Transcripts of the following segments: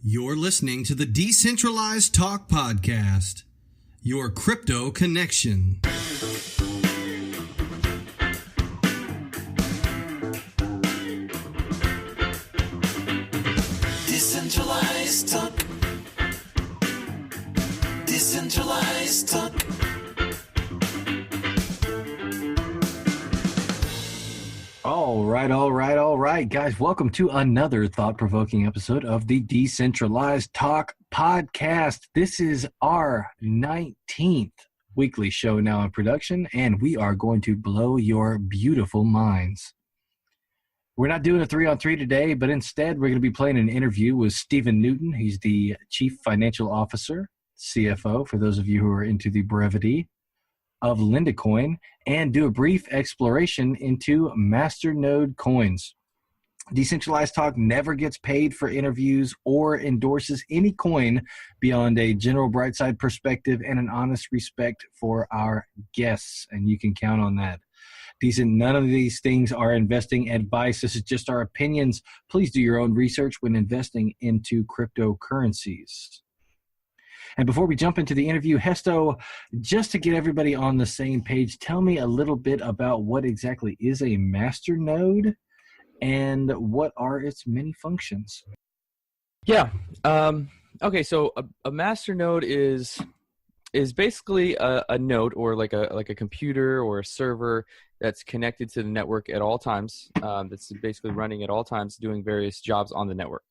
You're listening to the Decentralized Talk Podcast, your crypto connection. Decentralized Talk. Decentralized Talk. All right, guys. Welcome to another thought-provoking episode of the Decentralized Talk Podcast. This is our 19th weekly show now in production, and we are going to blow your beautiful minds. We're not doing a 3-on-3 today, but instead we're going to be playing an interview with Stephen Newton. He's the Chief Financial Officer, CFO, for those of you who are into the brevity, of Lindacoin, and do a brief exploration into Masternode coins. Decentralized Talk never gets paid for interviews or endorses any coin beyond a general bright side perspective and an honest respect for our guests, and you can count on that. None of these things are investing advice. This is just our opinions. Please do your own research when investing into cryptocurrencies. And before we jump into the interview, Hesto, just to get everybody on the same page, tell me a little bit about what exactly is a masternode and what are its many functions. Yeah. Okay. So a masternode is basically a node or like a computer or a server that's connected to the network at all times. That's basically running at all times, doing various jobs on the network.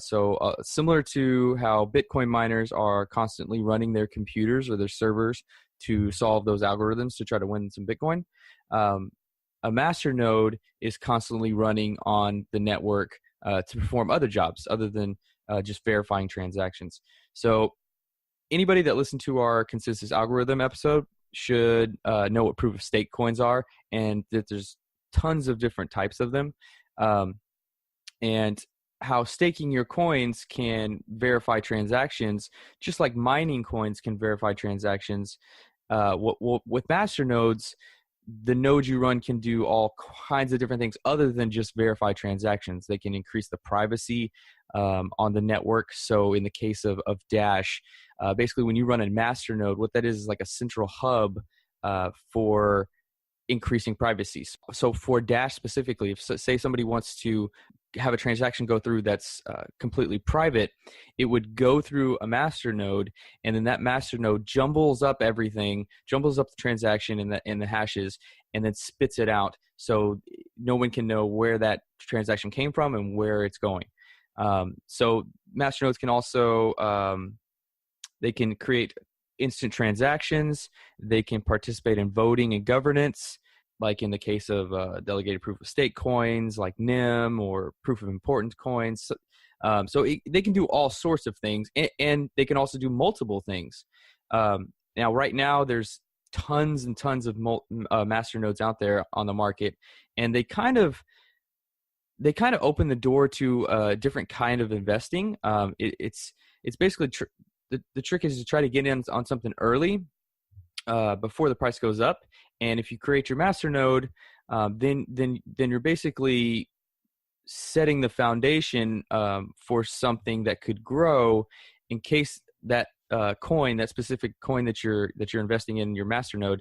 So similar to how Bitcoin miners are constantly running their computers or their servers to solve those algorithms to try to win some Bitcoin, a masternode is constantly running on the network to perform other jobs other than just verifying transactions. So anybody that listened to our consensus algorithm episode should know what proof of stake coins are, and that there's tons of different types of them. And how staking your coins can verify transactions, just like mining coins can verify transactions. With masternodes, the node you run can do all kinds of different things other than just verify transactions. They can increase the privacy on the network. So in the case of Dash, basically when you run a masternode, what that is like a central hub for increasing privacy. So for Dash specifically, if say somebody wants to have a transaction go through that's completely private, it would go through a masternode, and then that masternode jumbles up everything, jumbles up the transaction in the hashes, and then spits it out so no one can know where that transaction came from and where it's going. So masternodes can also they can create instant transactions. They can participate in voting and governance, like in the case of delegated proof of stake coins like NIM or proof of importance coins. So they can do all sorts of things, and they can also do multiple things. Now, right now, there's tons and tons of masternodes out there on the market, and they kind of open the door to a different kind of investing. It's basically the trick is to try to get in on something early before the price goes up. And if you create your masternode, then you're basically setting the foundation for something that could grow in case that coin, that specific coin that you're investing in your masternode,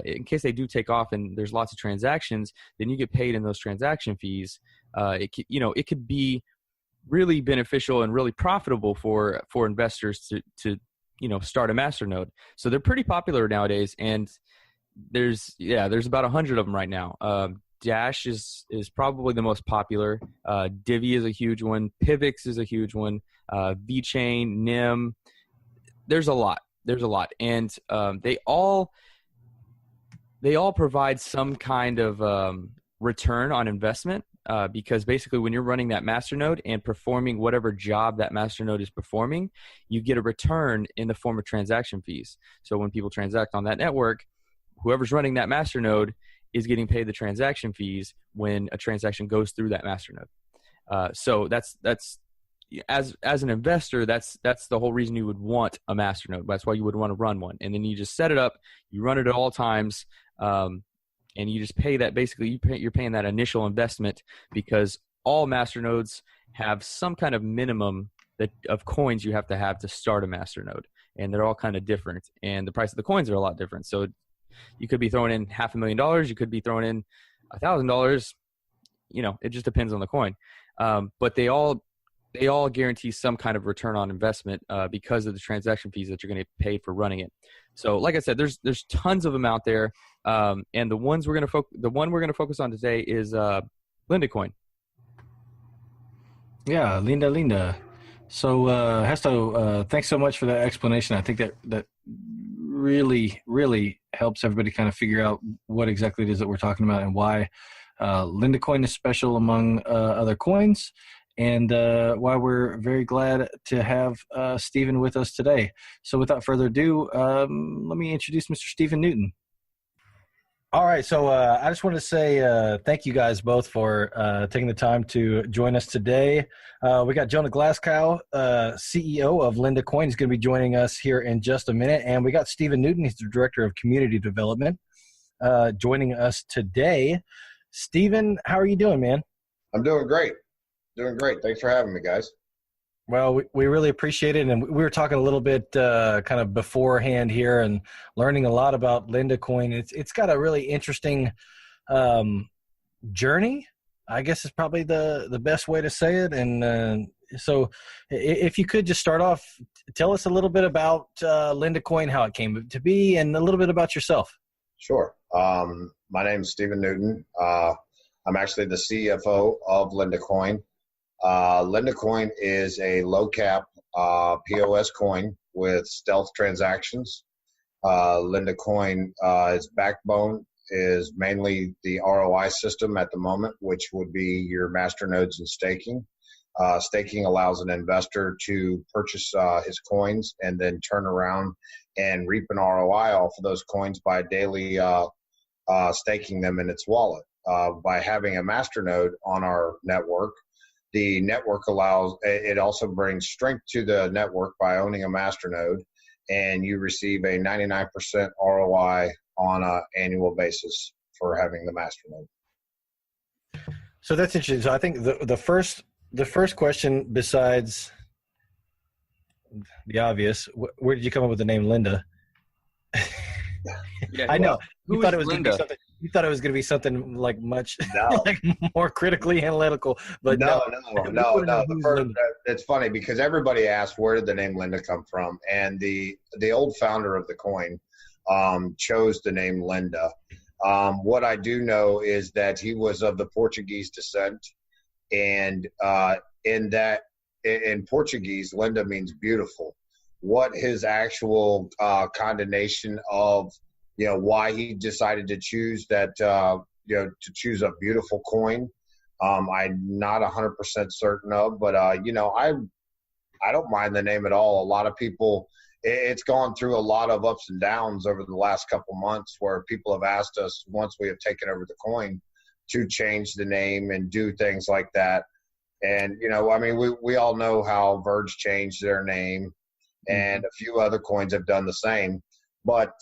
in case they do take off and there's lots of transactions, then you get paid in those transaction fees. It could be really beneficial and really profitable for investors to start a masternode. So they're pretty popular nowadays, and there's about 100 of them right now. Dash is probably the most popular. Divi is a huge one. Pivx is a huge one. VeChain, NIM. There's a lot, and they all provide some kind of return on investment. Because basically when you're running that masternode and performing whatever job that masternode is performing, you get a return in the form of transaction fees. So when people transact on that network, whoever's running that masternode is getting paid the transaction fees when a transaction goes through that masternode. So that's as an investor, that's the whole reason you would want a masternode. That's why you would want to run one. And then you just set it up, you run it at all times, and you just pay that. Basically, you're paying that initial investment because all masternodes have some kind of minimum of coins you have to start a Masternode, and they're all kind of different, and the price of the coins are a lot different. So you could be throwing in $500,000, you could be throwing in $1,000. It just depends on the coin. But they all guarantee some kind of return on investment because of the transaction fees that you're going to pay for running it. So, like I said, there's tons of them out there, and the one we're going to focus on today is Lindacoin. Yeah, Linda. So, Hesto, thanks so much for that explanation. I think that really, really helps everybody kind of figure out what exactly it is that we're talking about and why Lindacoin is special among other coins, and why we're very glad to have Stephen with us today. So without further ado, let me introduce Mr. Stephen Newton. All right, so I just wanted to say thank you guys both for taking the time to join us today. We got Jonah Glasgow, CEO of Lindacoin. He's going to be joining us here in just a minute. And we got Stephen Newton. He's the Director of Community Development, joining us today. Stephen, how are you doing, man? I'm doing great. Thanks for having me, guys. Well, we really appreciate it. And we were talking a little bit kind of beforehand here and learning a lot about Lindacoin. It's got a really interesting journey, I guess is probably the best way to say it. And so if you could just start off, tell us a little bit about Lindacoin, how it came to be, and a little bit about yourself. Sure. My name is Stephen Newton. I'm actually the CFO of Lindacoin. Lindacoin is a low-cap POS coin with stealth transactions. Lindacoin, its backbone is mainly the ROI system at the moment, which would be your masternodes and staking. Staking allows an investor to purchase his coins and then turn around and reap an ROI off of those coins by daily staking them in its wallet. By having a masternode on our network, the network it also brings strength to the network by owning a masternode, and you receive a 99% ROI on an annual basis for having the masternode. So that's interesting. So I think the first question, besides the obvious, where did you come up with the name Linda? Yeah, I know. You thought it was going to be Linda? something. You thought it was going to be something like much No. like more critically analytical, but No. Linda. It's funny because everybody asks where did the name Linda come from, and the old founder of the coin chose the name Linda. What I do know is that he was of the Portuguese descent, and in Portuguese, Linda means beautiful. What his actual condemnation of why he decided to choose that, to choose a beautiful coin, I'm not 100% certain of, but, I don't mind the name at all. A lot of people, it's gone through a lot of ups and downs over the last couple months where people have asked us, once we have taken over the coin, to change the name and do things like that. And, we all know how Verge changed their name, and a few other coins have done the same. But,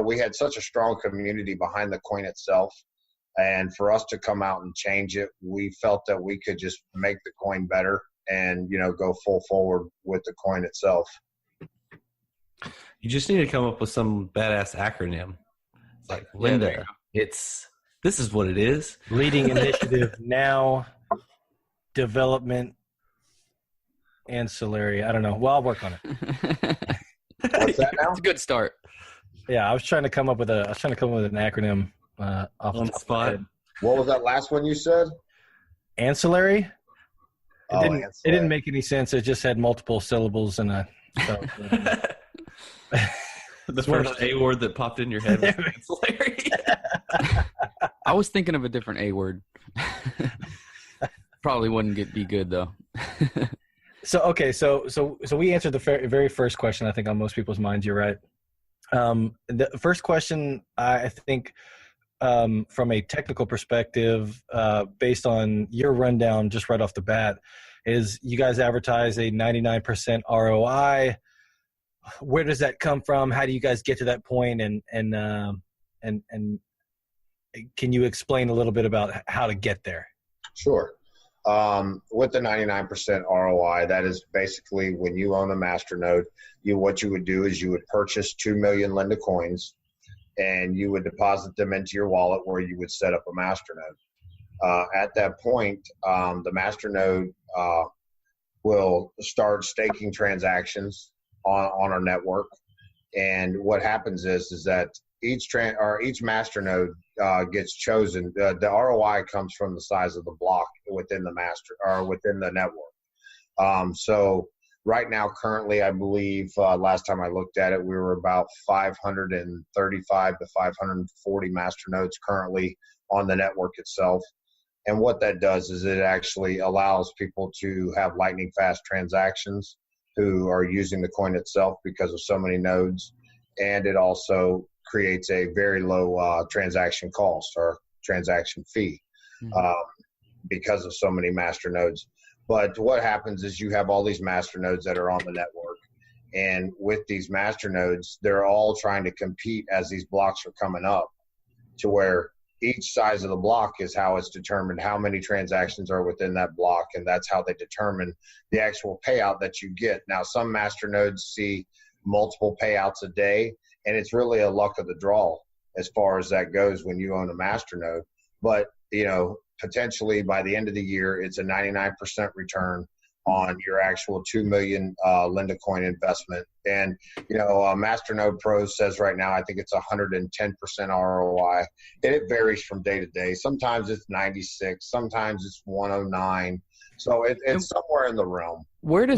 we had such a strong community behind the coin itself. And for us to come out and change it, we felt that we could just make the coin better and, go full forward with the coin itself. You just need to come up with some badass acronym. It's like Linda. This is what it is. Leading initiative now, development, ancillary. I don't know. Well, I'll work on it. What's that now? It's a good start. Yeah, I was trying to come up with an acronym off On the the spot. What was that last one you said? Ancillary. It Ancillary. didn't make any sense. It just had multiple syllables and The first A word that popped in your head was ancillary. I was thinking of a different A word. Probably wouldn't be good though. So we answered the very first question, I think, on most people's minds. You're right. The first question, I think, from a technical perspective, based on your rundown just right off the bat, is you guys advertise a 99% ROI. Where does that come from? How do you guys get to that point? And can you explain a little bit about how to get there? Sure. With the 99% ROI, that is basically when you own a Masternode, what you would do is you would purchase 2 million Linda coins, and you would deposit them into your wallet where you would set up a Masternode. At that point, the Masternode will start staking transactions on our network. And what happens is that each Masternode gets chosen. The ROI comes from the size of the block within the within the network. So right now, currently, I believe last time I looked at it, we were about 535 to 540 Masternodes currently on the network itself. And what that does is it actually allows people to have lightning fast transactions who are using the coin itself because of so many nodes. And it also creates a very low transaction cost or transaction fee because of so many masternodes. But what happens is you have all these masternodes that are on the network. And with these masternodes, they're all trying to compete as these blocks are coming up, to where each size of the block is how it's determined how many transactions are within that block, and that's how they determine the actual payout that you get. Now, some masternodes see multiple payouts a day, and it's really a luck of the draw as far as that goes when you own a masternode. But, potentially by the end of the year, it's a 99% return on your actual 2 million Lindacoin investment. And, Masternode Pro says right now, I think it's 110% ROI. And it varies from day to day. Sometimes it's 96, sometimes it's 109. So it's somewhere in the realm. Where's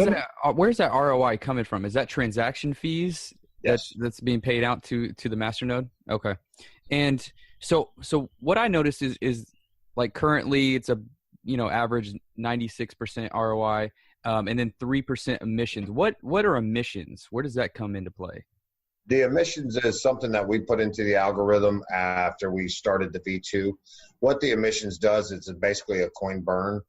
that ROI coming from? Is that transaction fees? Yes. That's being paid out to the masternode? Okay. And so what I noticed is like currently it's a average 96% ROI, and then 3% emissions. What are emissions? Where does that come into play? The emissions is something that we put into the algorithm after we started the V2. What the emissions does is it's basically a coin burn.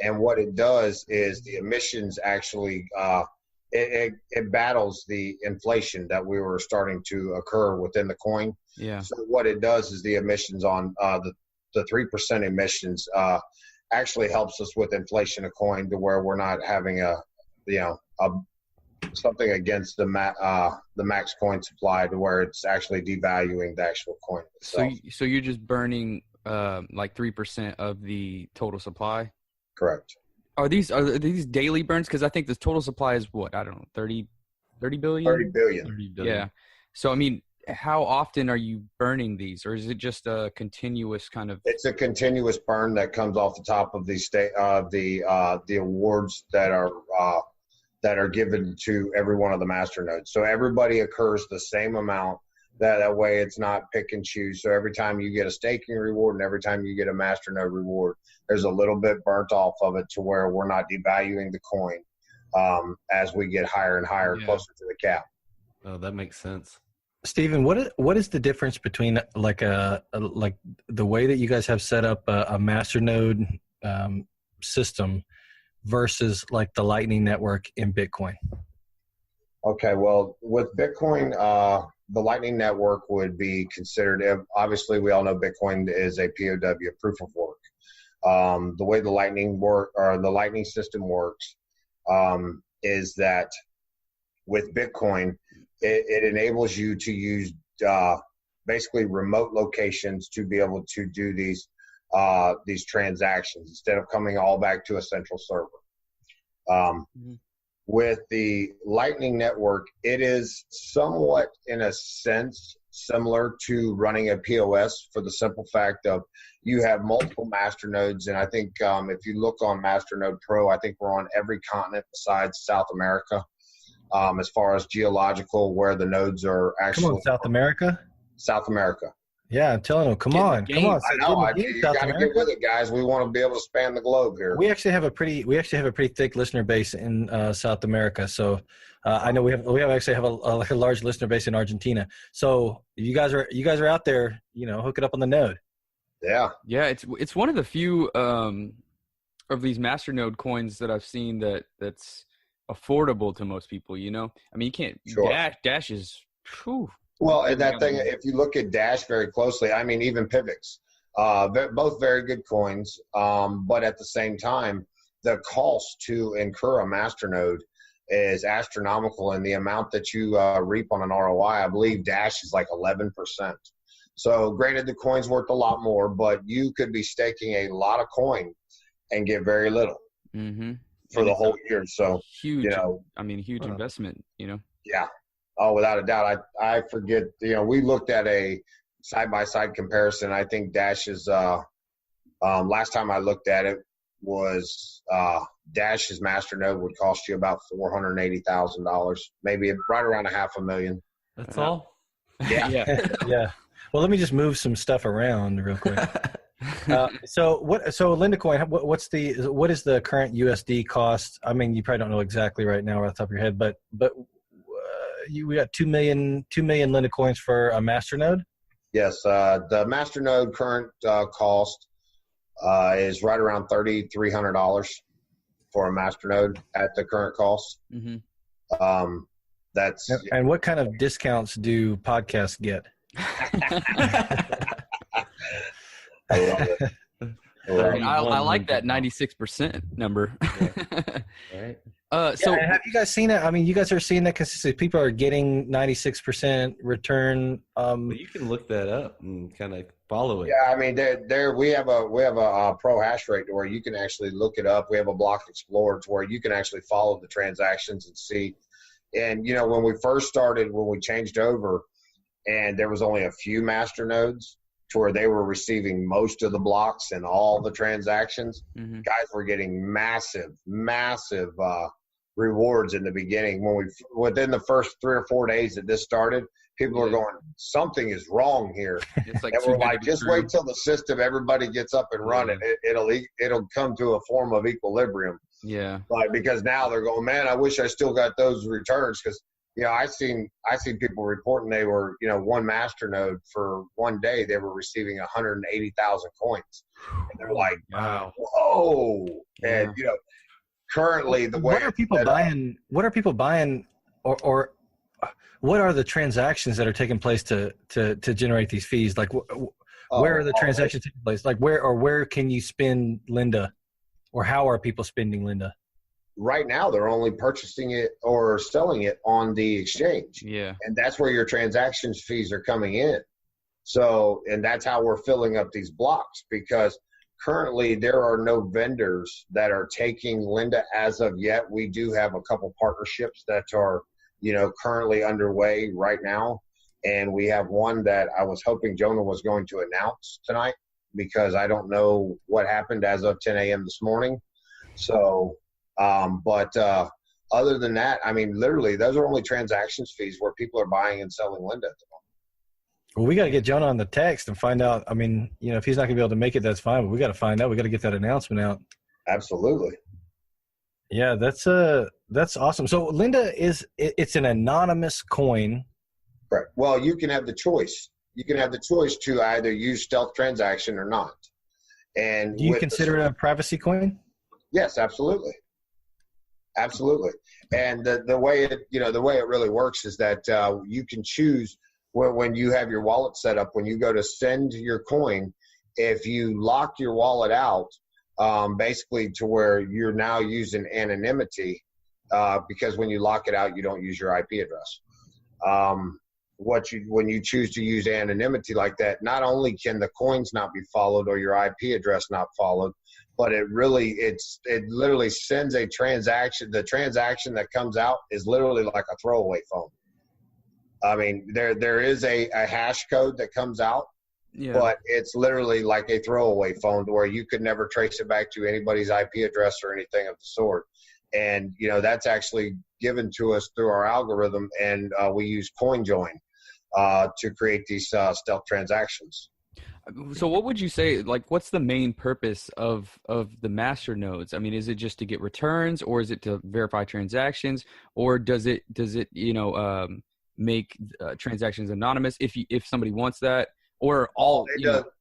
And what it does is the emissions actually, it battles the inflation that we were starting to occur within the coin. Yeah. So what it does is the emissions on the 3% emissions actually helps us with inflation of coin, to where we're not having something against the max coin supply, to where it's actually devaluing the actual coin itself. So you're just burning like 3% of the total supply? Correct. Are these daily burns? Because I think the total supply is what? I don't know, 30 billion? 30 billion. 30 billion. Yeah. So, I mean, how often are you burning these, or is it just a continuous kind of? It's a continuous burn that comes off the top of the awards that are given to every one of the masternodes. So everybody occurs the same amount. That way it's not pick and choose. So every time you get a staking reward and every time you get a masternode reward, there's a little bit burnt off of it, to where we're not devaluing the coin as we get higher and higher, closer to the cap. Oh, that makes sense. Stephen, what is the difference between like the way that you guys have set up a masternode system versus like the Lightning Network in Bitcoin? Okay, well, with Bitcoin, the Lightning Network would be considered, obviously we all know Bitcoin is a POW, proof of work. The way the Lightning system works is that with Bitcoin, it enables you to use basically remote locations to be able to do these transactions instead of coming all back to a central server. With the Lightning Network, it is somewhat, in a sense, similar to running a POS, for the simple fact of you have multiple masternodes. And I think if you look on Masternode Pro, I think we're on every continent besides South America. As far as geological, where the nodes are actually. Come on, South America. South America. Yeah, I'm telling them, come on. I know. You got to get with it, guys. We want to be able to span the globe here. We actually have a pretty thick listener base in South America. So I know we actually have a large listener base in Argentina. So you guys are out there, hook it up on the node. Yeah. Yeah, it's one of the few of these masternode coins that I've seen that's affordable to most people. I mean, you can't. Sure. Dash is. Whew. Well, and that thing, if you look at Dash very closely, I mean, even Pivx, Both very good coins, but at the same time, the cost to incur a masternode is astronomical, and the amount that you reap on an ROI, I believe Dash is like 11%. So granted, the coin's worth a lot more, but you could be staking a lot of coin and get very little for the whole year. So huge, huge investment, Yeah. Oh, without a doubt. I forget, we looked at a side-by-side comparison. I think Dash's, last time I looked at it, was Dash's masternode would cost you about $480,000, maybe right around $500,000. That's all? Yeah. Yeah. Well, let me just move some stuff around real quick. So Lindacoin, what is the current USD cost? I mean, you probably don't know exactly right now off the top of your head, but we got 2 million Lindacoins for a masternode. Yes, the masternode current cost is right around $3,300 for a masternode at the current cost. That's and what kind of discounts do podcasts get? I love it. I like that 96% number. Right. So have you guys seen it? I mean, you guys are seeing that consistently. People are getting 96% return. Well, you can look that up and kind of follow it. Yeah, I mean, we have a pro hash rate to where you can actually look it up. We have a block explorer to where you can actually follow the transactions and see. And when we first started, when we changed over, and there was only a few masternodes to where they were receiving most of the blocks and all the transactions, guys were getting massive rewards in the beginning. Within the first 3 or 4 days that this started, people were going, something is wrong here. It's like, and we're like, just wait till the system, everybody gets up and running. It'll come to a form of equilibrium. Yeah. But because now they're going, man, I wish I still got those returns, because I seen people reporting they were, one masternode for one day, they were receiving 180,000 coins. And they're like, wow, whoa. And, currently the way what are people buying or what are the transactions that are taking place to generate these fees? Like where are the transactions taking place? Like where can you spend Linda, or how are people spending Linda? Right now, they're only purchasing it or selling it on the exchange. Yeah. And that's where your transactions fees are coming in. So, and that's how we're filling up these blocks, because currently there are no vendors that are taking Linda as of yet. We do have a couple partnerships that are, currently underway right now. And we have one that I was hoping Jonah was going to announce tonight, because I don't know what happened as of 10 a.m. this morning. So, but other than that, I mean, literally, those are only transactions fees where people are buying and selling Linda at the moment. Well, we got to get Jonah on the text and find out. I mean, if he's not going to be able to make it, that's fine. But we got to find out. We got to get that announcement out. Absolutely. Yeah, that's awesome. So Linda it's an anonymous coin. Correct. Well, you can have the choice. You can have the choice to either use stealth transaction or not. And do you consider it a privacy coin? Yes, absolutely. Absolutely. And the way it really works is that you can choose when you have your wallet set up, when you go to send your coin, if you lock your wallet out, basically to where you're now using anonymity, because when you lock it out, you don't use your IP address. When you choose to use anonymity like that, not only can the coins not be followed or your IP address not followed, but it literally sends a transaction. The transaction that comes out is literally like a throwaway phone. I mean, there is a hash code that comes out, but it's literally like a throwaway phone, to where you could never trace it back to anybody's IP address or anything of the sort. And, that's actually given to us through our algorithm, and we use CoinJoin to create these stealth transactions. So what would you say, like, what's the main purpose of the masternodes? I mean, is it just to get returns, or is it to verify transactions, or does it make transactions anonymous if somebody wants that, or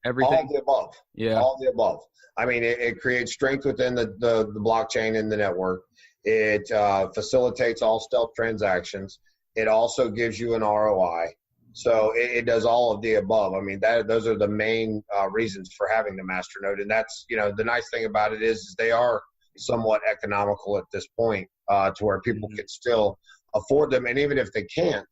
everything? All the above. Yeah. All the above. I mean, it creates strength within the blockchain and the network. It facilitates all stealth transactions. It also gives you an ROI. So it does all of the above. I mean, those are the main reasons for having the Masternode. And that's, the nice thing about it is they are somewhat economical at this point to where people can still afford them. And even if they can't,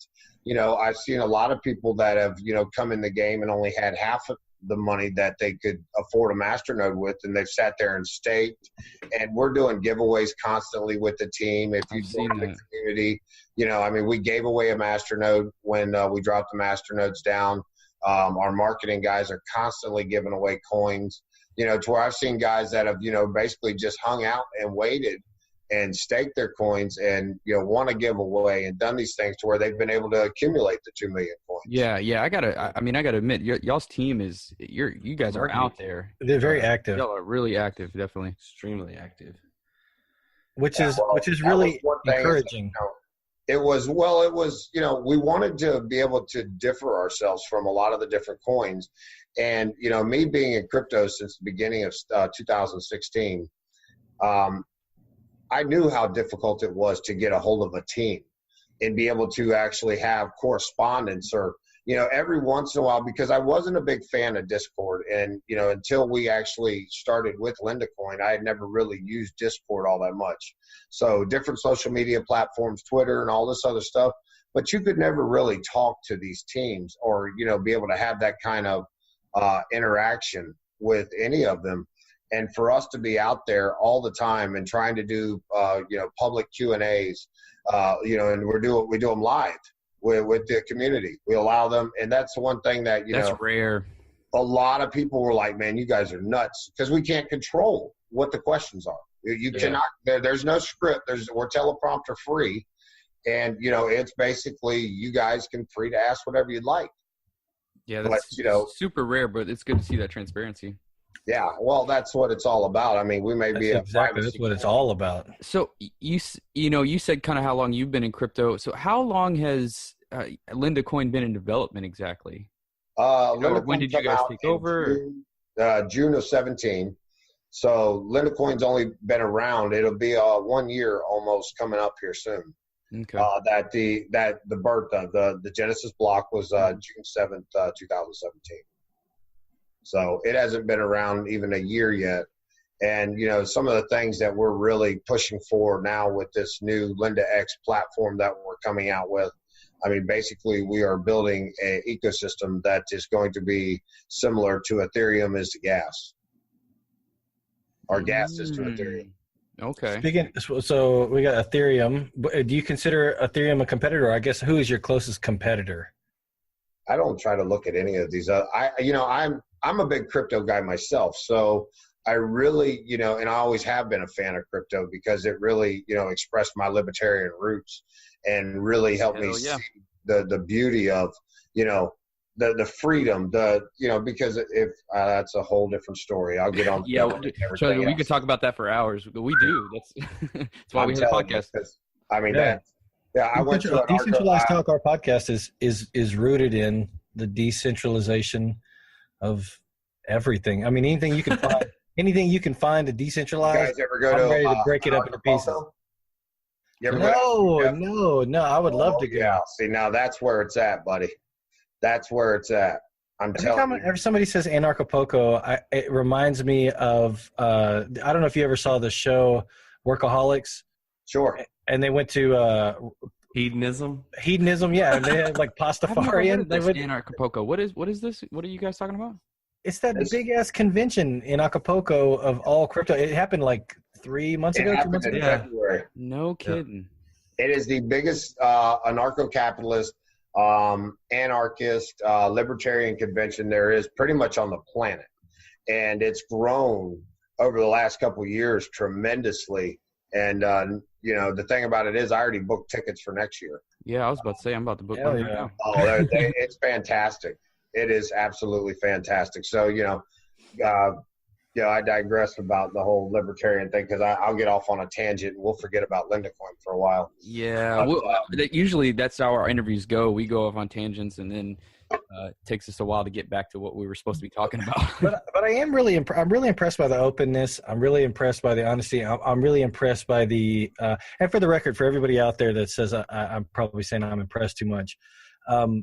I've seen a lot of people that have, come in the game and only had half of the money that they could afford a Masternode with, and they've sat there and staked. And we're doing giveaways constantly with the team. If you join the community, we gave away a Masternode when we dropped the Masternodes down. Our marketing guys are constantly giving away coins, to where I've seen guys that have, basically just hung out and waited and staked their coins and, want to give away and done these things to where they've been able to accumulate the 2 million coins. Yeah. I gotta admit, y'all's team is, you guys are out there. They're very active. Y'all are really active, definitely. Extremely active. Which is really encouraging. It was, we wanted to be able to differ ourselves from a lot of the different coins. And, me being in crypto since the beginning of 2016, I knew how difficult it was to get a hold of a team and be able to actually have correspondence or, every once in a while, because I wasn't a big fan of Discord. And, until we actually started with Lindacoin, I had never really used Discord all that much. So different social media platforms, Twitter and all this other stuff, but you could never really talk to these teams or, be able to have that kind of interaction with any of them. And for us to be out there all the time and trying to do, public Q&As, and we do them live with the community. We allow them. And that's the one thing that, that's rare. A lot of people were like, man, you guys are nuts, because we can't control what the questions are. You cannot, there's no script. We're teleprompter free. And, it's basically you guys can free to ask whatever you'd like. Yeah, that's super rare, but it's good to see that transparency. Yeah, well, that's what it's all about. I mean, we may be exactly that's what it's all about. So you said kind of how long you've been in crypto. So how long has Lindacoin been in development exactly? When did you guys take over? June of 17. So Lindacoin's only been around. It'll be 1 year almost coming up here soon. Okay. That the birth of the Genesis block was June 7th, 2017. So it hasn't been around even a year yet. And, some of the things that we're really pushing for now with this new LindaX platform that we're coming out with, I mean, basically we are building an ecosystem that is going to be similar to Ethereum is to gas. Or gas is to Ethereum. Okay. So we got Ethereum. Do you consider Ethereum a competitor? I guess who is your closest competitor? I don't try to look at any of these. I'm a big crypto guy myself. So I really, and I always have been a fan of crypto because it really, expressed my libertarian roots and really helped me see the beauty of, the freedom, because if that's a whole different story. I'll get on. Yeah, so we could talk about that for hours. We do. That's why we have a podcast. I mean, I went to Decentralized Talk. Our podcast is rooted in the decentralization of everything. I mean, anything you can find to decentralize. You guys ever go I'm ready to break it up into pieces. No. I would love to go. Yeah, see, now that's where it's at, buddy. That's where it's at. Every somebody says Anarchapulco, it reminds me of I don't know if you ever saw the show Workaholics. Sure. And they went to Hedonism, yeah. And they had like Pastafarian. Anarchapulco. What is this? What are you guys talking about? It's that big ass convention in Acapulco of all crypto. It happened like 3 months ago, 2 months ago. February. No kidding. It is the biggest anarcho-capitalist, anarchist, libertarian convention there is pretty much on the planet. And it's grown over the last couple of years tremendously. And, the thing about it is I already booked tickets for next year. Yeah, I was about to say I'm about to book one right now. Oh, it's fantastic. It is absolutely fantastic. So, I digress about the whole libertarian thing because I'll get off on a tangent and we'll forget about Lindacoin for a while. Yeah, usually that's how our interviews go. We go off on tangents and then it takes us a while to get back to what we were supposed to be talking about. but I'm really impressed by the openness. I'm really impressed by the honesty. I'm really impressed by the and for the record, for everybody out there that says I'm probably saying I'm impressed too much.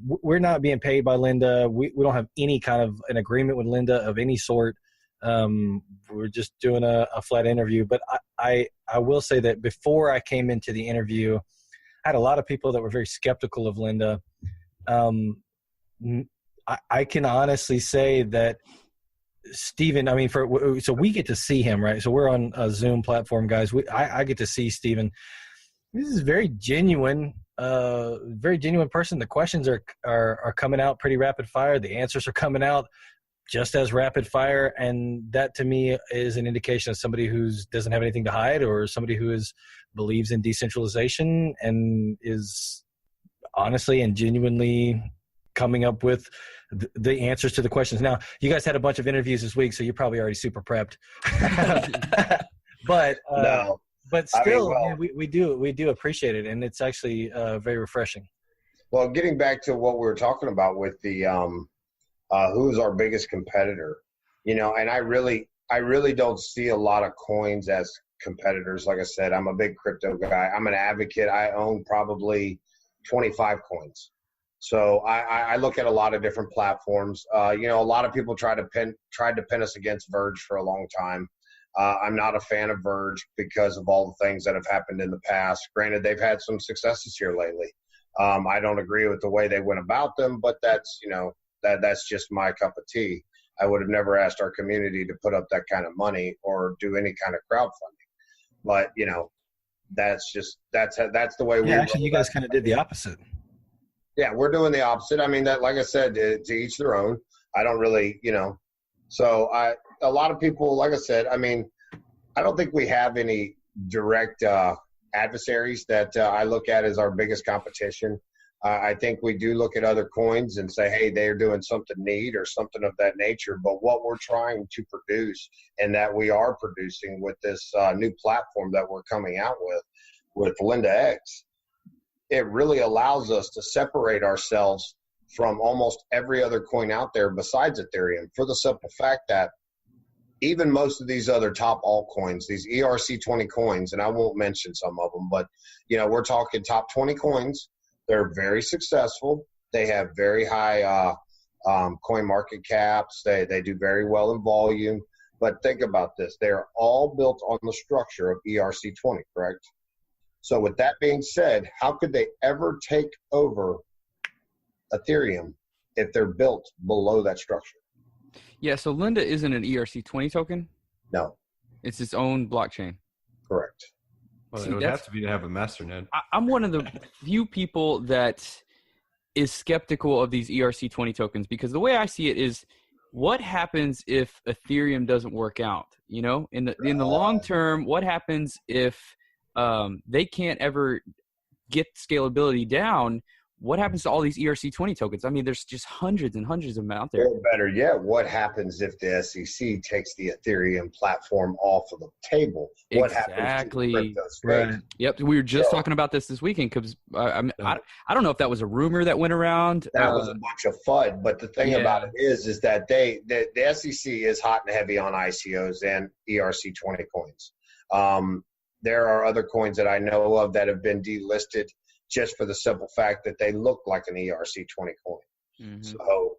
We're not being paid by Linda. We don't have any kind of an agreement with Linda of any sort. We're just doing a flat interview. But I will say that before I came into the interview, I had a lot of people that were very skeptical of Linda. I can honestly say that Stephen, I mean, so we get to see him, right? So we're on a Zoom platform, guys. I get to see Stephen. This is very genuine person. The questions are coming out pretty rapid fire. The answers are coming out just as rapid fire. And that to me is an indication of somebody who doesn't have anything to hide, or somebody who believes in decentralization and is honestly and genuinely coming up with the answers to the questions. Now, you guys had a bunch of interviews this week, so you're probably already super prepped. But No. But still, I mean, we do appreciate it, and it's actually very refreshing. Well, getting back to what we were talking about with the who's our biggest competitor, and I really don't see a lot of coins as competitors. Like I said, I'm a big crypto guy. I'm an advocate. I own probably 25 coins. So I look at a lot of different platforms. A lot of people tried to pin us against Verge for a long time. I'm not a fan of Verge because of all the things that have happened in the past. Granted, they've had some successes here lately. I don't agree with the way they went about them, but that's just my cup of tea. I would have never asked our community to put up that kind of money or do any kind of crowdfunding. But that's the way we. Yeah, actually, you guys kind of did the opposite. Yeah, we're doing the opposite. I mean, that, like I said, to each their own. I don't really, So a lot of people, like I said, I mean, I don't think we have any direct adversaries that I look at as our biggest competition. I think we do look at other coins and say, hey, they're doing something neat or something of that nature. But what we're trying to produce, and that we are producing with this new platform that we're coming out with Linda X, it really allows us to separate ourselves from almost every other coin out there besides Ethereum, for the simple fact that even most of these other top altcoins, these ERC20 coins, and I won't mention some of them, but we're talking top 20 coins. They're very successful. They have very high coin market caps. They do very well in volume. But think about this. They're all built on the structure of ERC20, correct? So with that being said, how could they ever take over Ethereum if they're built below that structure? Yeah, so Linda isn't an ERC20 token? No. It's its own blockchain. Correct. Well, See, it would have to be to have a masternode. I'm one of the few people that is skeptical of these ERC20 tokens, because the way I see it is, what happens if Ethereum doesn't work out? In the long term, what happens if they can't ever get scalability down? What happens to all these ERC20 tokens? I mean, there's just hundreds and hundreds of them out there. Or better yet, what happens if the SEC takes the Ethereum platform off of the table? What happens to the crypto space? Right. Yep, we were just talking about this weekend, because I don't know if that was a rumor that went around. That was a bunch of FUD. But the thing about it is that the SEC is hot and heavy on ICOs and ERC20 coins. There are other coins that I know of that have been delisted just for the simple fact that they look like an ERC20 coin. Mm-hmm. So,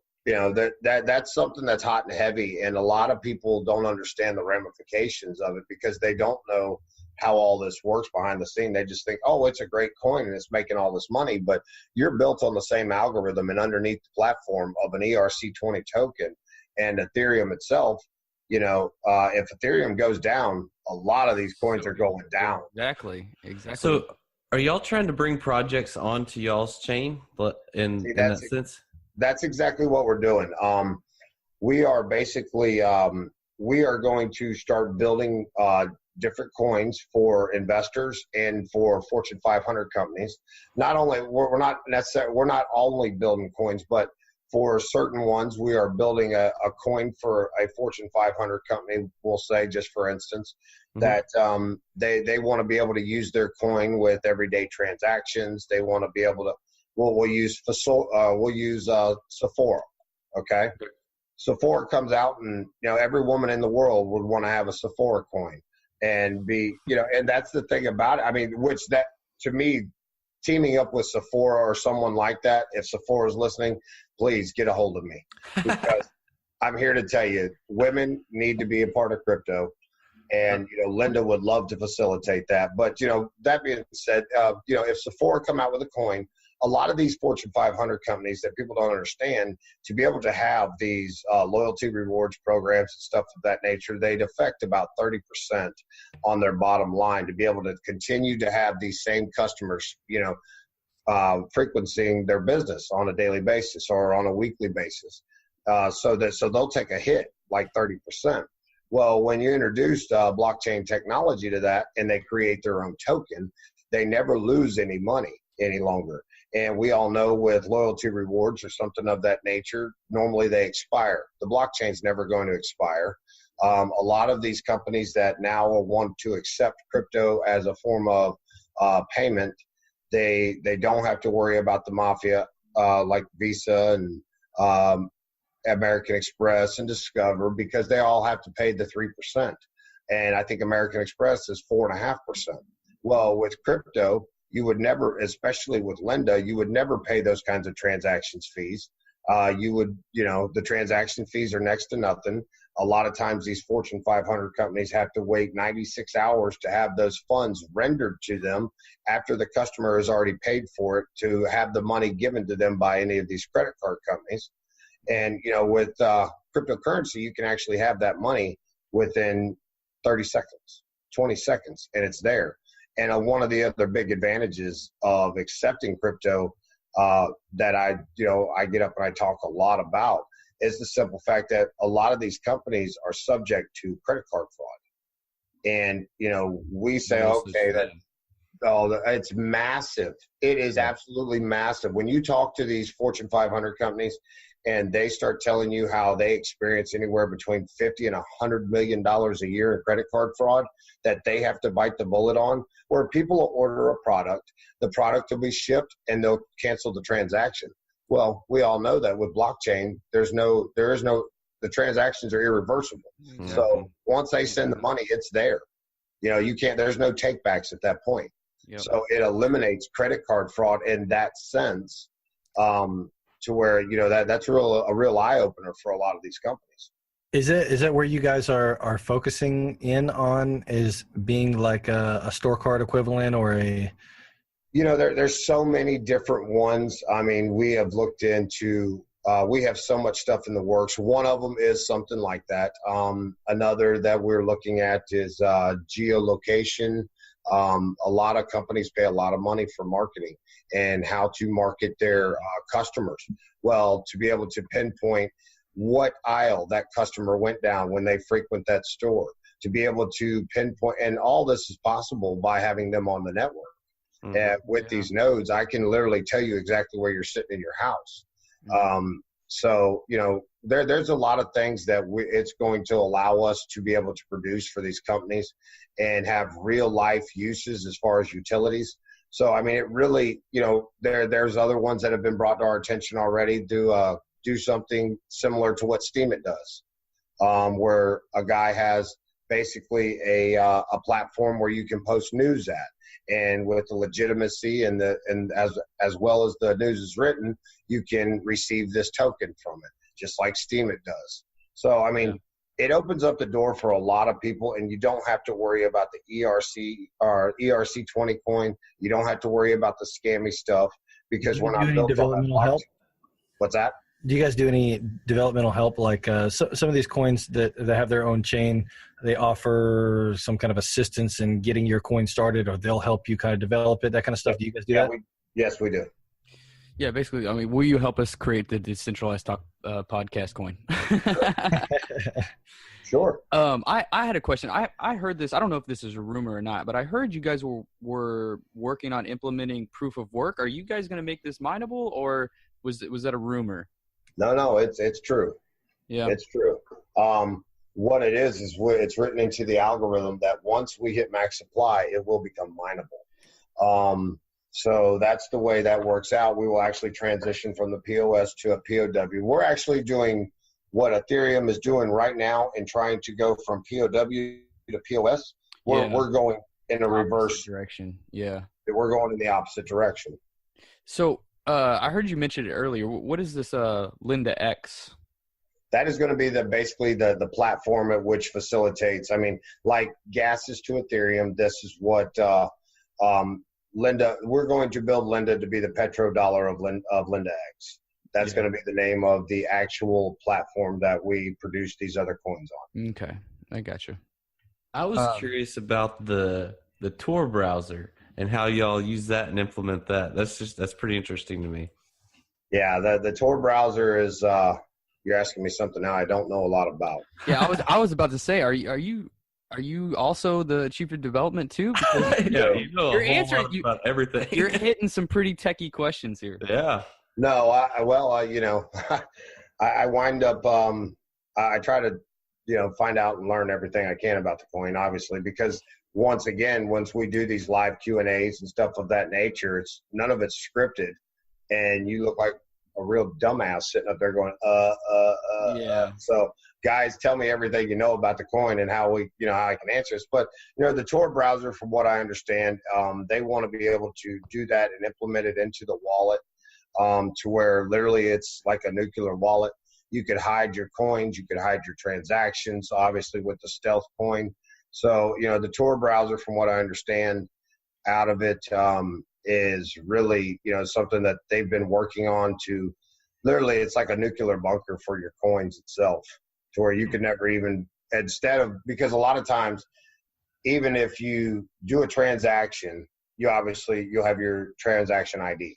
that's something that's hot and heavy, and a lot of people don't understand the ramifications of it because they don't know how all this works behind the scene. They just think, oh, it's a great coin and it's making all this money, but you're built on the same algorithm and underneath the platform of an ERC20 token and Ethereum itself. If Ethereum goes down, a lot of these coins are going down. Exactly. So, are y'all trying to bring projects onto y'all's chain in that sense? That's exactly what we're doing. We are basically we are going to start building different coins for investors and for Fortune 500 companies. Not only we're not only building coins, but for certain ones, we are building a coin for a Fortune 500 company, we'll say, just for instance, that they want to be able to use their coin with everyday transactions. They want to be able to, we'll use Sephora, okay? Sephora comes out and, every woman in the world would want to have a Sephora coin and be, and that's the thing about it. I mean, which that, to me, teaming up with Sephora or someone like that, if Sephora is listening, please get a hold of me, because I'm here to tell you, women need to be a part of crypto. And, Linda would love to facilitate that. But, that being said, if Sephora come out with a coin, a lot of these Fortune 500 companies that people don't understand, to be able to have these loyalty rewards programs and stuff of that nature, they'd affect about 30% on their bottom line to be able to continue to have these same customers, frequencying their business on a daily basis or on a weekly basis. So they'll take a hit like 30%. Well, when you introduce blockchain technology to that and they create their own token, they never lose any money any longer. And we all know with loyalty rewards or something of that nature, normally they expire. The blockchain's never going to expire. A lot of these companies that now want to accept crypto as a form of payment, they don't have to worry about the mafia like Visa and American Express and Discover, because they all have to pay the 3%. And I think American Express is 4.5%. Well, with crypto, you would never, especially with Linda, you would never pay those kinds of transactions fees. The transaction fees are next to nothing. A lot of times these Fortune 500 companies have to wait 96 hours to have those funds rendered to them after the customer has already paid for it, to have the money given to them by any of these credit card companies. And, with cryptocurrency, you can actually have that money within 30 seconds, 20 seconds, and it's there. And one of the other big advantages of accepting crypto that I get up and I talk a lot about is the simple fact that a lot of these companies are subject to credit card fraud. And, we say, it's massive. It is absolutely massive. When you talk to these Fortune 500 companies and they start telling you how they experience anywhere between $50 and $100 million a year in credit card fraud that they have to bite the bullet on, where people will order a product, the product will be shipped, and they'll cancel the transaction. Well, we all know that with blockchain, the transactions are irreversible. Mm-hmm. So once they send the money, it's there. There's no takebacks at that point. Yep. So it eliminates credit card fraud in that sense, to where, that's a real eye opener for a lot of these companies. Is that where you guys are focusing in on, is being like a store card equivalent or a? There's so many different ones. I mean, we have looked into, we have so much stuff in the works. One of them is something like that. Another that we're looking at is geolocation. A lot of companies pay a lot of money for marketing and how to market their customers. Well, to be able to pinpoint what aisle that customer went down when they frequent that store, to be able to pinpoint, and all this is possible by having them on the network. Mm-hmm. And with these nodes, I can literally tell you exactly where you're sitting in your house. Mm-hmm. So, there's a lot of things that it's going to allow us to be able to produce for these companies and have real life uses as far as utilities. So, I mean, it really, there's other ones that have been brought to our attention already to do something similar to what Steemit does, where a guy has basically a platform where you can post news at. And with the legitimacy and as well as the news is written, you can receive this token from it, just like Steemit does. So, I mean, it opens up the door for a lot of people, and you don't have to worry about the ERC or ERC20 coin. You don't have to worry about the scammy stuff, because we're not built on that blockchain. What's that? Do you guys do any developmental help? Like some of these coins that have their own chain, they offer some kind of assistance in getting your coin started, or they'll help you kind of develop it, that kind of stuff. Do you guys do that? Yes, we do. Yeah, basically, I mean, will you help us create the Decentralized Talk podcast coin? Sure. I had a question. I heard this. I don't know if this is a rumor or not, but I heard you guys were working on implementing proof of work. Are you guys going to make this mineable, or was that a rumor? No, it's true. Yeah, it's true. What it is it's written into the algorithm that once we hit max supply, it will become mineable. So that's the way that works out. We will actually transition from the POS to a POW. We're actually doing what Ethereum is doing right now and trying to go from POW to POS. We're going in a reverse direction. Yeah. we're going in the opposite direction. So I heard you mention it earlier. What is this Linda X? That is going to be basically the platform at which facilitates. I mean, like gases to Ethereum, this is what Linda. We're going to build Linda to be the petrodollar of Linda X. That's going to be the name of the actual platform that we produce these other coins on. Okay, I got you. I was curious about the Tor browser and how y'all use that and implement that. That's pretty interesting to me. Yeah, the Tor browser is. You're asking me something now I don't know a lot about. Yeah, I was about to say, are you also the chief of development too? Because Yeah, you know you're a whole answering lot about everything. You're hitting some pretty techie questions here. Yeah. No, I wind up. I try to, find out and learn everything I can about the coin, obviously, because once we do these live Q&As and stuff of that nature, none of it's scripted, and you look like a real dumbass sitting up there going, Yeah. So guys, tell me everything you know about the coin and how I can answer this. But, the Tor browser, from what I understand, they want to be able to do that and implement it into the wallet, to where literally it's like a nuclear wallet. You could hide your coins, you could hide your transactions, obviously with the stealth coin. So, the Tor browser, from what I understand out of it, is really, something that they've been working on to literally, it's like a nuclear bunker for your coins itself, to where you could never even, because a lot of times, even if you do a transaction, you'll have your transaction ID.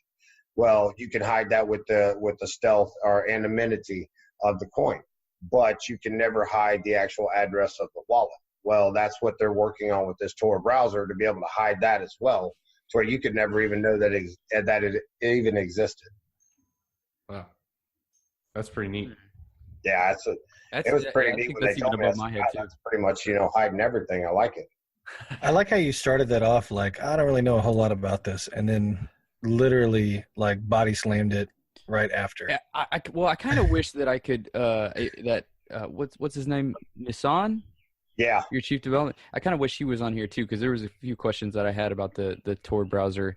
Well, you can hide that with the stealth or anonymity of the coin, but you can never hide the actual address of the wallet. Well, that's what they're working on with this Tor browser, to be able to hide that as well, to where you could never even know that it even existed. Wow, that's pretty neat. Yeah, it was pretty neat when they told me. That's pretty much hiding everything. I like it. I like how you started that off like, I don't really know a whole lot about this, and then literally like body slammed it right after. Yeah, I kind of wish that I could what's his name, Nissan? Yeah, your chief development. I kind of wish he was on here too, because there was a few questions that I had about the Tor browser.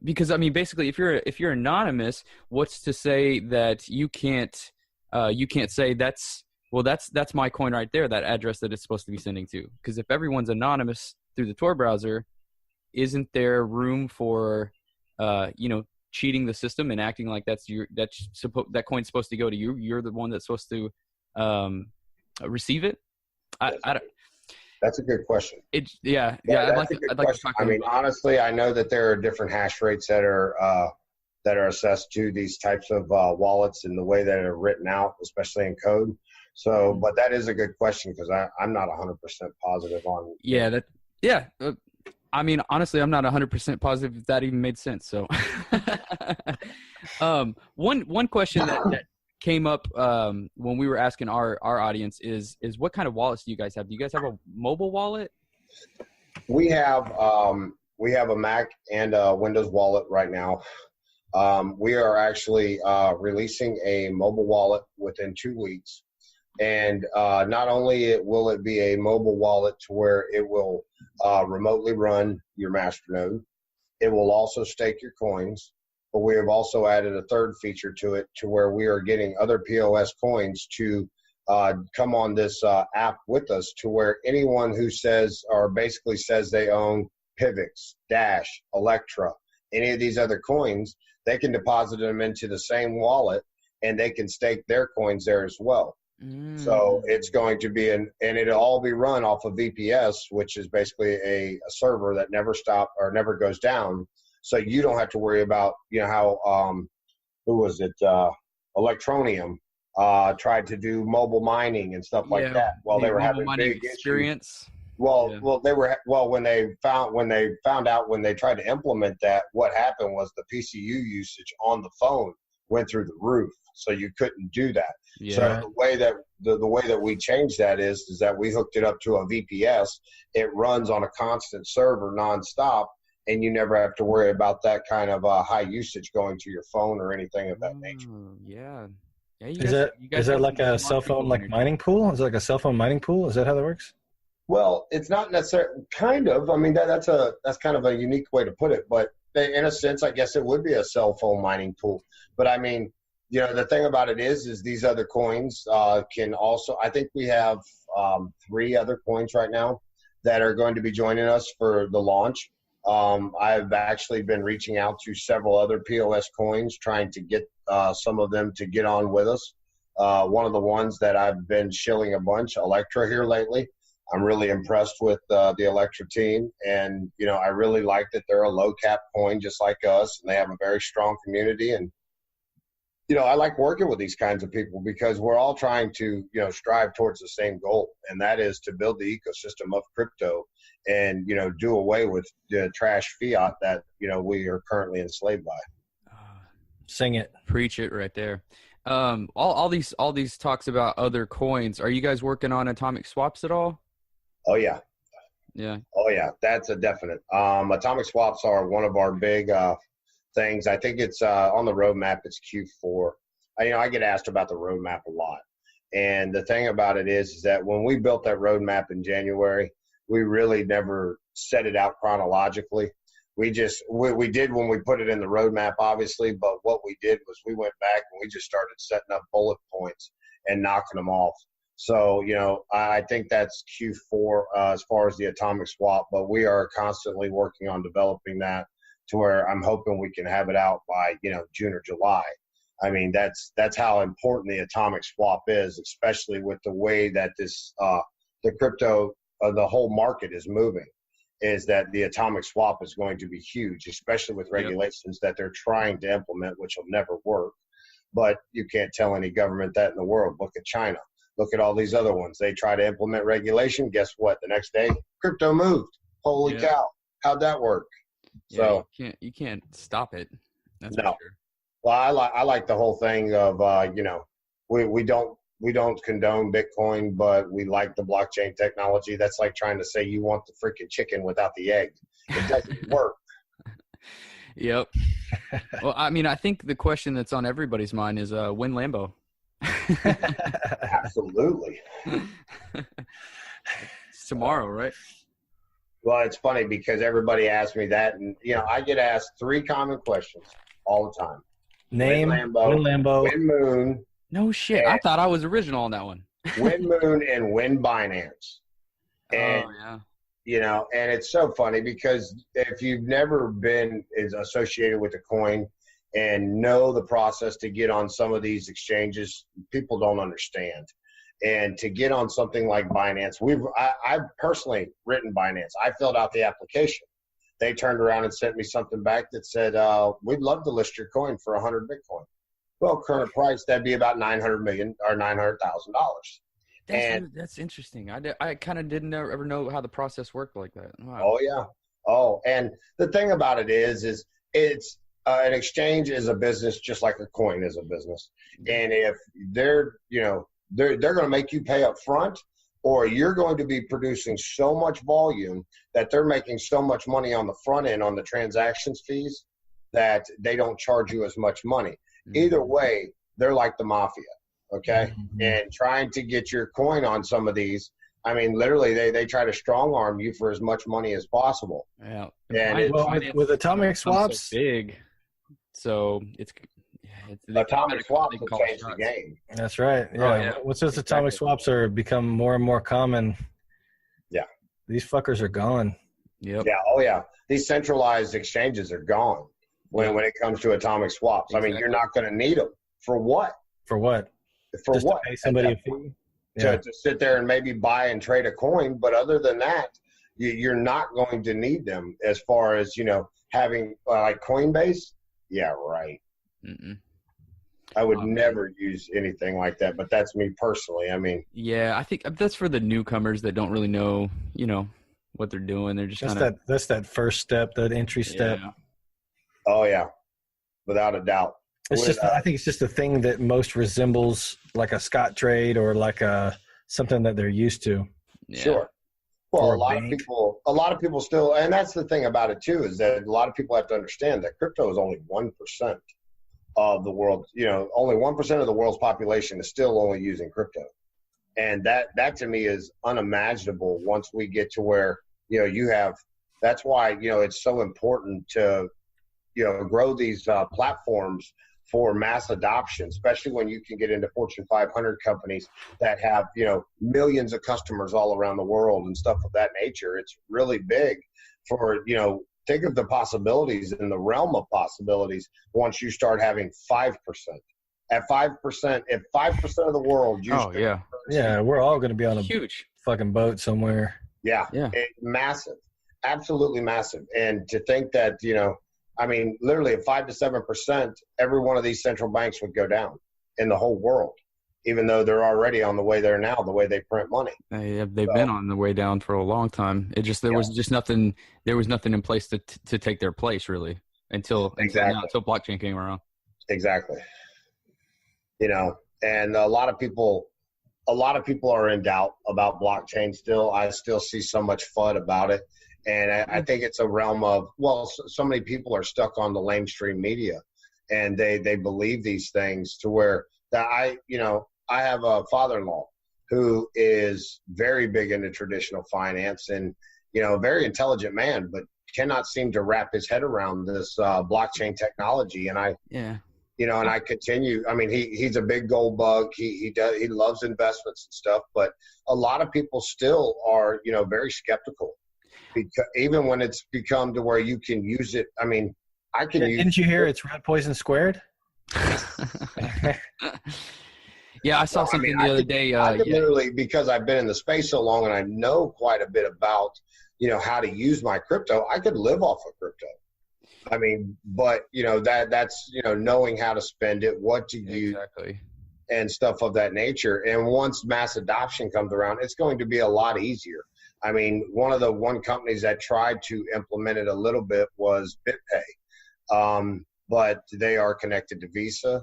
Because I mean, basically, if you're anonymous, what's to say that you can't say that's my coin right there, that address that it's supposed to be sending to? Because if everyone's anonymous through the Tor browser, isn't there room for cheating the system and acting like that coin's supposed to go to you? You're the one that's supposed to receive it. That's a good question. I'd like to talk. I mean, honestly, I know that there are different hash rates that are assessed to these types of wallets and the way that are written out, especially in code. So, but that is a good question, because I'm not 100% positive on. I mean, honestly, I'm not 100% positive if that even made sense. So, one question that came up when we were asking our audience is what kind of wallets do you guys have? Do you guys have a mobile wallet? We have a Mac and a Windows wallet right now. We are actually releasing a mobile wallet within 2 weeks. And not only will it be a mobile wallet to where it will remotely run your Masternode, it will also stake your coins. But we have also added a third feature to it, to where we are getting other POS coins to come on this app with us, to where anyone who says they own Pivx, Dash, Electra, any of these other coins, they can deposit them into the same wallet, and they can stake their coins there as well. So it's going to be and it'll all be run off of VPS, which is basically a server that never stops or never goes down. So you don't have to worry about, how, Electronium tried to do mobile mining and stuff like that. Well, they were having big experience. When they found out when they tried to implement that, what happened was the PCU usage on the phone went through the roof. So you couldn't do that. Yeah. So the way that we changed that is that we hooked it up to a VPS. It runs on a constant server nonstop, and you never have to worry about that kind of high usage going to your phone or anything of that nature. Yeah. Is that like a cell phone mining pool? Is it like a cell phone mining pool? Is that how that works? Well, it's not necessarily kind of. I mean, that's kind of a unique way to put it. But in a sense, I guess it would be a cell phone mining pool. But I mean, the thing about it is these other coins can also. I think we have 3 other coins right now that are going to be joining us for the launch. I've actually been reaching out to several other POS coins, trying to get some of them to get on with us. One of the ones that I've been shilling a bunch, Electra, here lately. I'm really impressed with the Electra team, and I really like that they're a low cap coin just like us, and they have a very strong community. And I like working with these kinds of people because we're all trying to strive towards the same goal, and that is to build the ecosystem of crypto and do away with the trash fiat that we are currently enslaved by. Sing it, preach it right there. All these talks about other coins. Are you guys working on atomic swaps at all? Oh yeah. Yeah. Oh yeah, that's a definite. Atomic swaps are one of our big things. I think it's on the roadmap. It's Q4. I get asked about the roadmap a lot, and the thing about it is that when we built that roadmap in January, we really never set it out chronologically. We did when we put it in the roadmap, obviously, but what we did was we went back and we just started setting up bullet points and knocking them off. So, I think that's Q4 as far as the atomic swap, but we are constantly working on developing that to where I'm hoping we can have it out by, June or July. I mean, that's how important the atomic swap is, especially with the way that this, the crypto, the whole market is moving, is that the atomic swap is going to be huge, especially with regulations that they're trying to implement, which will never work. But you can't tell any government that in the world. Look at China. Look at all these other ones. They try to implement regulation. Guess what? The next day, crypto moved. Holy cow. How'd that work? Yeah, So you can't stop it. That's no. for sure. Well, I like the whole thing of, we don't condone Bitcoin, but we like the blockchain technology. That's like trying to say you want the freaking chicken without the egg. It doesn't work. Yep. Well, I mean, I think the question that's on everybody's mind is when Lambo? Absolutely. It's tomorrow, right? Well, it's funny because everybody asks me that, and I get asked 3 common questions all the time. Name, Win Lambo, Win Moon. No shit. I thought I was original on that one. Win Moon and Win Binance. And, and it's so funny because if you've never been associated with a coin and know the process to get on some of these exchanges, people don't understand. And to get on something like Binance, I've personally written Binance. I filled out the application. They turned around and sent me something back that said, we'd love to list your coin for 100 Bitcoin. Well, current price, that'd be about $900 million or $900,000. That's interesting. I kind of didn't ever know how the process worked like that. Wow. Oh yeah. Oh, and the thing about it is it's an exchange is a business just like a coin is a business. And if they're going to make you pay up front, or you're going to be producing so much volume that they're making so much money on the front end on the transactions fees that they don't charge you as much money. Either way, they're like the mafia, okay? And trying to get your coin on some of these, I mean, literally, they try to strong arm you for as much money as possible. Yeah. And with atomic swaps, so big, so it's atomic swaps will change the game. That's right. Yeah. Once those atomic swaps are become more and more common, these fuckers are gone. Yep. Yeah. Oh yeah. These centralized exchanges are gone when it comes to atomic swaps. Exactly. I mean, you're not going to need them for what? For what? For just what? To pay somebody a fee? To sit there and maybe buy and trade a coin, but other than that, you're not going to need them as far as having like Coinbase. Yeah, right. Mm-mm. I would never use anything like that, but that's me personally. I mean, yeah, I think that's for the newcomers that don't really know, what they're doing. They're just that's that first step, that entry step. Yeah. Oh yeah, without a doubt. It's I think it's just a thing that most resembles like a Scott trade or like something that they're used to. Yeah. Sure. Well, a lot of people still, and that's the thing about it too, is that a lot of people have to understand that crypto is only 1% of the world. Only 1% of the world's population is still only using crypto. And that to me is unimaginable once we get to where, you have, that's why, it's so important to, grow these platforms for mass adoption, especially when you can get into Fortune 500 companies that have, millions of customers all around the world and stuff of that nature. It's really big for, think of the possibilities in the realm of possibilities once you start having 5%. At 5%, if 5% of the world used yeah, we're all going to be on a huge fucking boat somewhere. Yeah. Massive, absolutely massive. And to think that, literally at 5 to 7%, every one of these central banks would go down in the whole world, even though they're already on the way there now, the way they print money. They've been on the way down for a long time. There was just nothing. There was nothing in place to take their place really until blockchain came around. Exactly. And a lot of people are in doubt about blockchain still. I still see so much FUD about it. And I think it's a realm of, so many people are stuck on the mainstream media and they believe these things to where that I have a father-in-law who is very big into traditional finance and, very intelligent man, but cannot seem to wrap his head around this blockchain technology. And and I continue. I mean, he's a big gold bug. He loves investments and stuff, but a lot of people still are, very skeptical because even when it's become to where you can use it. I mean, I can use. Didn't you hear it's red poison squared? Yeah, I saw something the other day. I could literally, because I've been in the space so long and I know quite a bit about, how to use my crypto, I could live off of crypto. I mean, but, that's, knowing how to spend it, what to use, and stuff of that nature. And once mass adoption comes around, it's going to be a lot easier. I mean, one companies that tried to implement it a little bit was BitPay, but they are connected to Visa.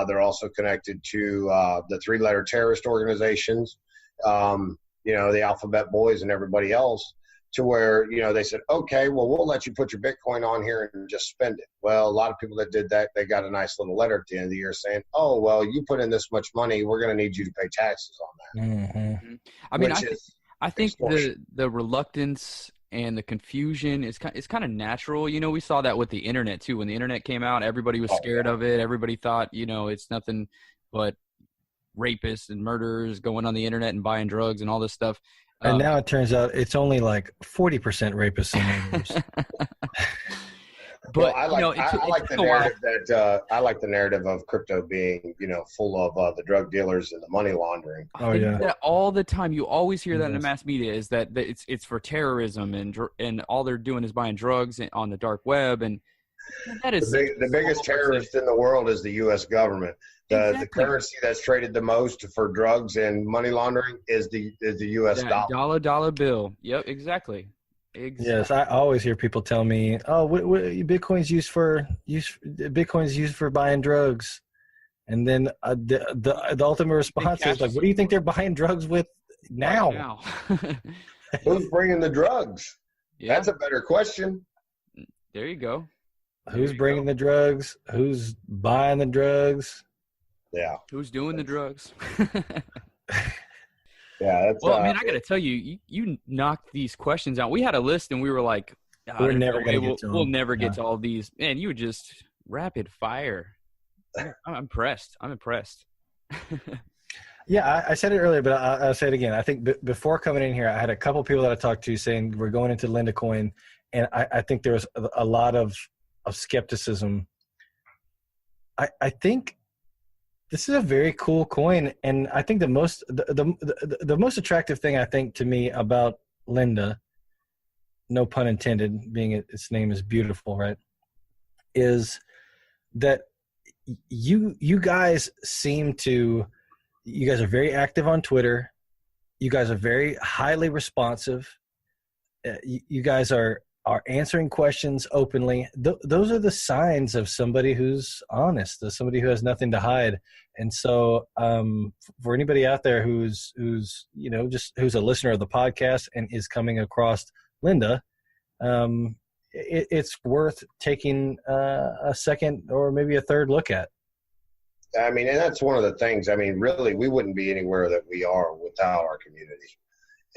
They're also connected to the 3-letter terrorist organizations, the Alphabet Boys and everybody else, to where, they said, okay, well, we'll let you put your Bitcoin on here and just spend it. Well, a lot of people that did that, they got a nice little letter at the end of the year saying, oh, well, you put in this much money, we're going to need you to pay taxes on that. Mm-hmm. I mean, I think the reluctance and the confusion is kind of natural. We saw that with the internet too. When the internet came out, everybody was scared of it. Everybody thought, it's nothing but rapists and murderers going on the internet and buying drugs and all this stuff. And now it turns out it's only like 40% rapists and murderers. But I like the narrative that I like the narrative of crypto being, full of the drug dealers and the money laundering. Oh yeah, that all the time. You always hear that in the mass media is that it's for terrorism and all they're doing is buying drugs on the dark web, and that is the biggest terrorist in the world is the U.S. government. The currency that's traded the most for drugs and money laundering is the U.S. dollar. Dollar bill. Yep, exactly. Yes, I always hear people tell me, "Oh, what Bitcoin's used for buying drugs," and then the ultimate response is like, "What do you think they're buying drugs with now?" Who's bringing the drugs? Yeah. That's a better question. There you go. Who's bringing the drugs? Who's buying the drugs? Yeah. Who's doing the drugs? Yeah, that's, well, man, I got to tell you, you knocked these questions out. We had a list, and we were like, we're never going to get to them. We'll never get to all these. Man, you were just rapid fire. I'm impressed. Yeah, I said it earlier, but I'll say it again. I think before coming in here, I had a couple people that I talked to saying we're going into Lindacoin, and I think there was a lot of skepticism. I think this is a very cool coin, and I think the most attractive thing I think to me about Linda, no pun intended, being its name is beautiful, right? Is that you guys are very active on Twitter. You guys are very highly responsive. You guys are answering questions openly. Those are the signs of somebody who's honest, of somebody who has nothing to hide. And so for anybody out there who's who's a listener of the podcast and is coming across Linda, it's worth taking a second or maybe a third look at. I mean, and that's one of the things. I mean, really, we wouldn't be anywhere that we are without our community.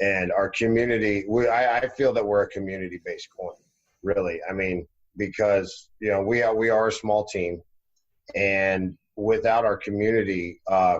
And our community, I feel that we're a community-based coin, really. I mean, because, you know, we are a small team, and without our community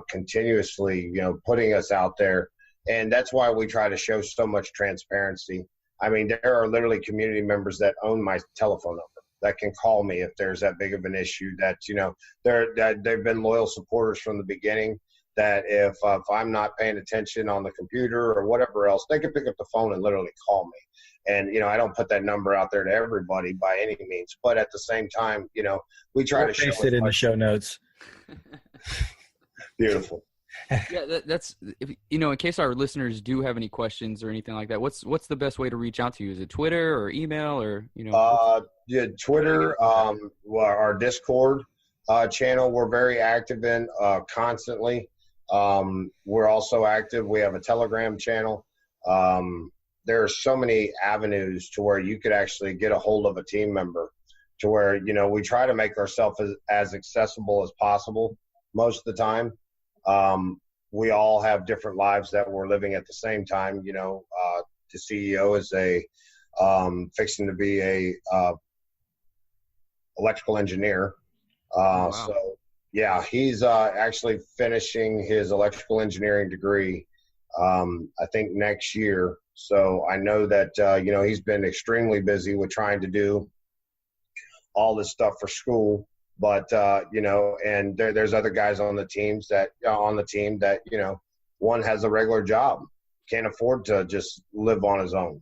continuously, you know, putting us out there, and that's why we try to show so much transparency. I mean, there are literally community members that own my telephone number that can call me if there's that big of an issue. That, you know, they've been loyal supporters from the beginning. That if I'm not paying attention on the computer or whatever else, they can pick up the phone and literally call me. And, you know, I don't put that number out there to everybody by any means, but at the same time, you know, we try to paste it in the show notes. Beautiful. Yeah, that's, you know, in case our listeners do have any questions or anything like that, what's the best way to reach out to you? Is it Twitter or email or, you know? Yeah, Twitter, our Discord channel, we're very active in constantly. We're also active. We have a Telegram channel. There are so many avenues to where you could actually get a hold of a team member, to where, you know, we try to make ourselves as accessible as possible most of the time. We all have different lives that we're living at the same time. You know, the CEO is fixing to be a electrical engineer. Wow. So yeah, he's actually finishing his electrical engineering degree, I think next year. So I know that, you know, he's been extremely busy with trying to do all this stuff for school. But, you know, and there's other guys on the team that, you know, one has a regular job, can't afford to just live on his own,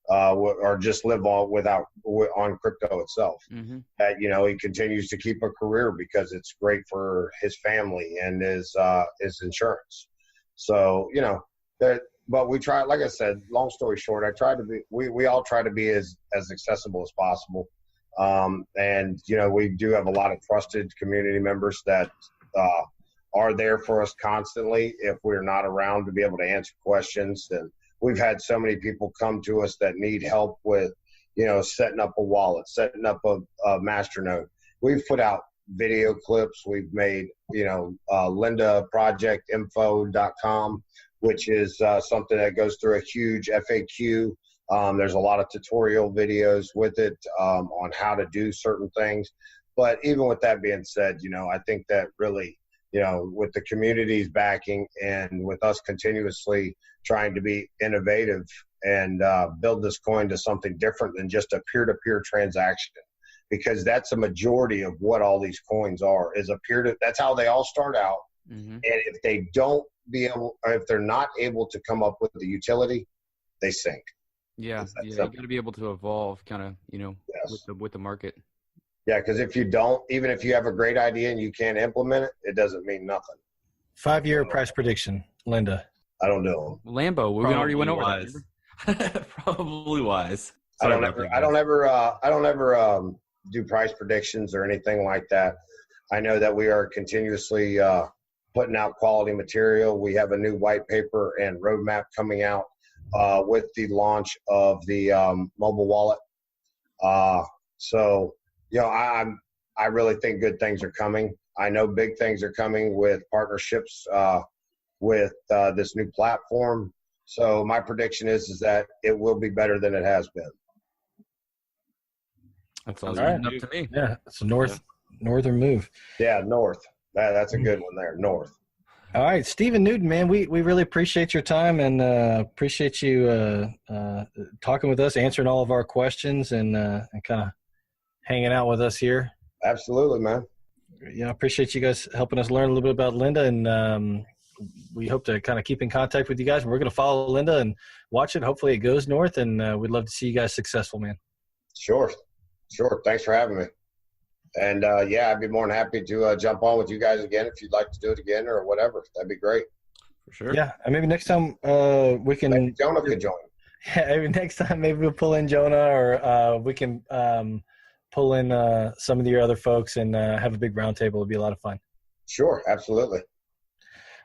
or just live on crypto itself. Mm-hmm. That, you know, he continues to keep a career because it's great for his family and his insurance. So, you know, but we try, like I said, long story short, we all try to be as accessible as possible. And, you know, we do have a lot of trusted community members that are there for us constantly if we're not around to be able to answer questions. And we've had so many people come to us that need help with, you know, setting up a wallet, setting up a Masternode. We've put out video clips. We've made, you know, lindaprojectinfo.com, which is something that goes through a huge FAQ. There's a lot of tutorial videos with it on how to do certain things. But even with that being said, you know, I think that really, you know, with the community's backing and with us continuously trying to be innovative and build this coin to something different than just a peer-to-peer transaction, because that's a majority of what all these coins are, is a peer-to. That's how they all start out. Mm-hmm. And if they're not able to come up with the utility, they sink. Yeah, you got to be able to evolve, kind of, you know, yes, with the market. Yeah, because if you don't, even if you have a great idea and you can't implement it, it doesn't mean nothing. 5-year price prediction, Linda. I don't know. Lambo, we already went over that. Probably wise. I don't ever do price predictions or anything like that. I know that we are continuously putting out quality material. We have a new white paper and roadmap coming out with the launch of the mobile wallet. So, you know, I really think good things are coming. I know big things are coming with partnerships with this new platform. So my prediction is that it will be better than it has been. That's all right. Up to me. Yeah, it's a northern move. Yeah, north. That's a good one there, north. All right, Stephen Newton, man, we really appreciate your time and appreciate you talking with us, answering all of our questions, and kind of hanging out with us here. Absolutely, man. Yeah, I appreciate you guys helping us learn a little bit about Linda, and we hope to kind of keep in contact with you guys. We're going to follow Linda and watch it. Hopefully it goes north, and we'd love to see you guys successful, man. Sure. Thanks for having me. And, yeah, I'd be more than happy to jump on with you guys again if you'd like to do it again or whatever. That'd be great. For sure. Yeah, and maybe next time we can – maybe Jonah could join. Yeah, maybe next time maybe we'll pull in Jonah, or we can pull in some of your other folks and have a big round table. It'd be a lot of fun. Sure, absolutely.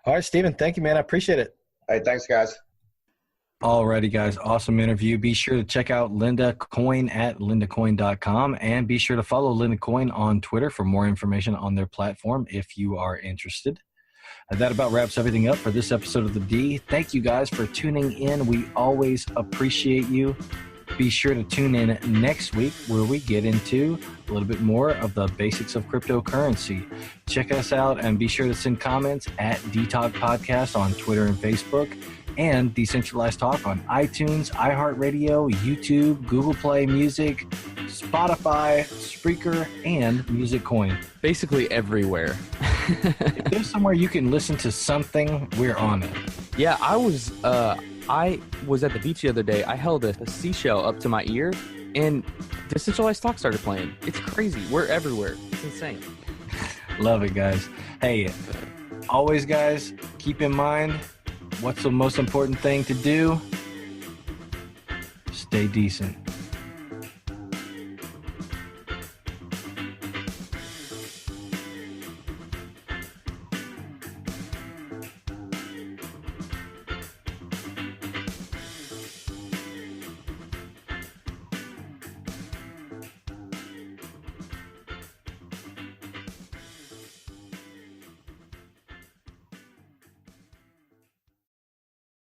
All right, Stephen, thank you, man. I appreciate it. Hey, thanks, guys. Alrighty, guys. Awesome interview. Be sure to check out Linda Coin at lindacoin.com, and be sure to follow Linda Coin on Twitter for more information on their platform if you are interested. That about wraps everything up for this episode of The D. Thank you guys for tuning in. We always appreciate you. Be sure to tune in next week where we get into a little bit more of the basics of cryptocurrency. Check us out and be sure to send comments at DTalk Podcast on Twitter and Facebook, and Decentralized Talk on iTunes, iHeartRadio, YouTube, Google Play Music, Spotify, Spreaker, and Music Coin. Basically everywhere. If there's somewhere you can listen to something, we're on it. Yeah, I was at the beach the other day. I held a seashell up to my ear, and Decentralized Talk started playing. It's crazy. We're everywhere. It's insane. Love it, guys. Hey, always, guys, keep in mind, what's the most important thing to do? Stay decent.